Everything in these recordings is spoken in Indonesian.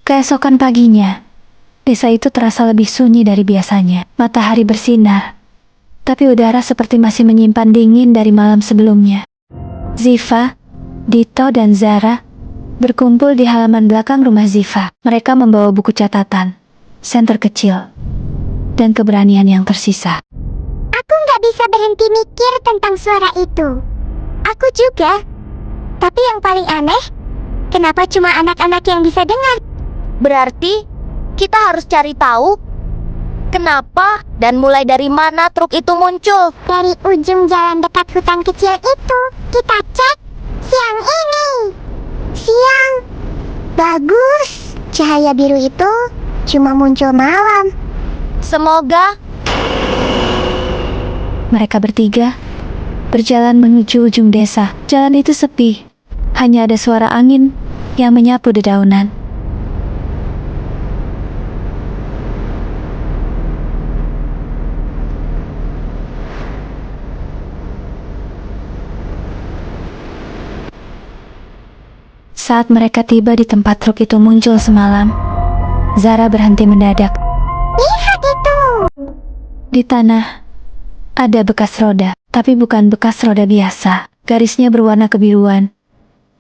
Keesokan paginya, desa itu terasa lebih sunyi dari biasanya. Matahari bersinar, tapi udara seperti masih menyimpan dingin dari malam sebelumnya. Ziva, Dito, dan Zara berkumpul di halaman belakang rumah Ziva. Mereka membawa buku catatan, senter kecil, dan keberanian yang tersisa. Aku nggak bisa berhenti mikir tentang suara itu. Aku juga. Tapi yang paling aneh, kenapa cuma anak-anak yang bisa dengar? Berarti kita harus cari tahu kenapa dan mulai dari mana truk itu muncul. Dari ujung jalan dekat hutan kecil itu, kita cek siang ini. Siang. Bagus. Cahaya biru itu cuma muncul malam. Semoga Mereka bertiga berjalan menuju ujung desa. Jalan itu sepi, hanya ada suara angin yang menyapu dedaunan. Saat mereka tiba di tempat truk itu muncul semalam, Zara berhenti mendadak. Lihat itu. Di tanah ada bekas roda, tapi bukan bekas roda biasa. Garisnya berwarna kebiruan,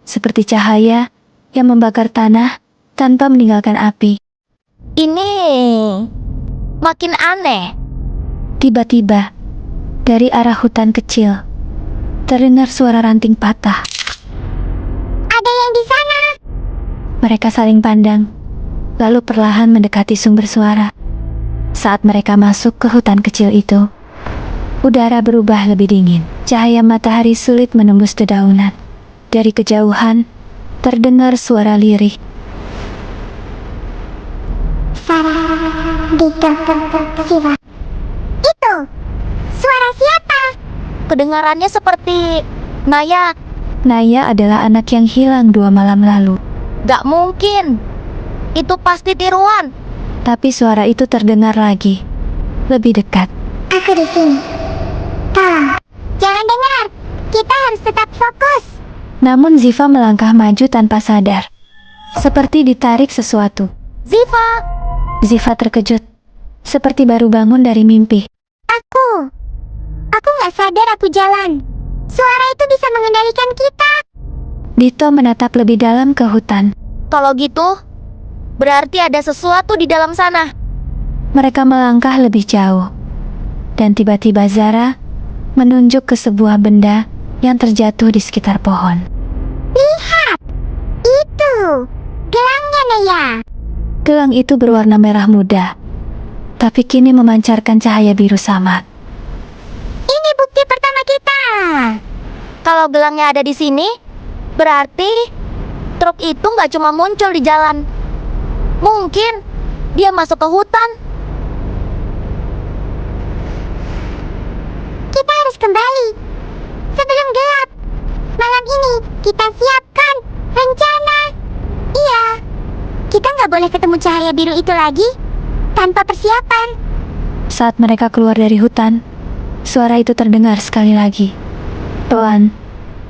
seperti cahaya yang membakar tanah tanpa meninggalkan api. ini makin aneh. Tiba-tiba, dari arah hutan kecil, terdengar suara ranting patah. Ada yang di sana. Mereka saling pandang, lalu perlahan mendekati sumber suara. Saat mereka masuk ke hutan kecil itu, udara berubah lebih dingin. Cahaya matahari sulit menembus dedaunan. Dari kejauhan, terdengar suara lirih. Sarah, Dito, Siva. Itu suara siapa? Kedengarannya seperti Naya. Naya adalah anak yang hilang 2 malam lalu. Gak mungkin. Itu pasti tiruan. Tapi suara itu terdengar lagi, lebih dekat. Aku di sini. Tolong, jangan dengar. Kita harus tetap fokus. Namun Ziva melangkah maju tanpa sadar, seperti ditarik sesuatu. Ziva, Ziva terkejut, seperti baru bangun dari mimpi. Aku nggak sadar aku jalan. Suara itu bisa mengendalikan kita. Dito menatap lebih dalam ke hutan. kalau gitu, berarti ada sesuatu di dalam sana. Mereka melangkah lebih jauh, dan tiba-tiba Zara menunjuk ke sebuah benda yang terjatuh di sekitar pohon. Lihat, itu gelangnya Naya. Gelang itu berwarna merah muda, tapi kini memancarkan cahaya biru samar. Ini bukti pertama kita. Kalau gelangnya ada di sini, berarti truk itu nggak cuma muncul di jalan. Mungkin dia masuk ke hutan. Kita harus kembali sebelum gelap. Malam ini kita siapkan rencana. Iya, kita nggak boleh ketemu cahaya biru itu lagi tanpa persiapan. Saat mereka keluar dari hutan, suara itu terdengar sekali lagi. Pelan,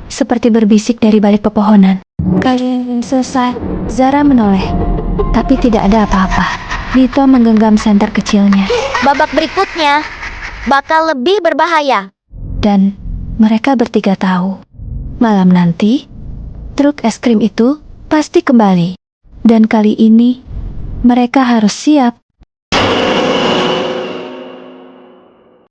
seperti berbisik dari balik pepohonan. Kalian selesai. Zara menoleh, tapi tidak ada apa-apa. Dito menggenggam senter kecilnya, Babak berikutnya bakal lebih berbahaya. dan mereka bertiga tahu, malam nanti, truk es krim itu pasti kembali. Dan kali ini, mereka harus siap.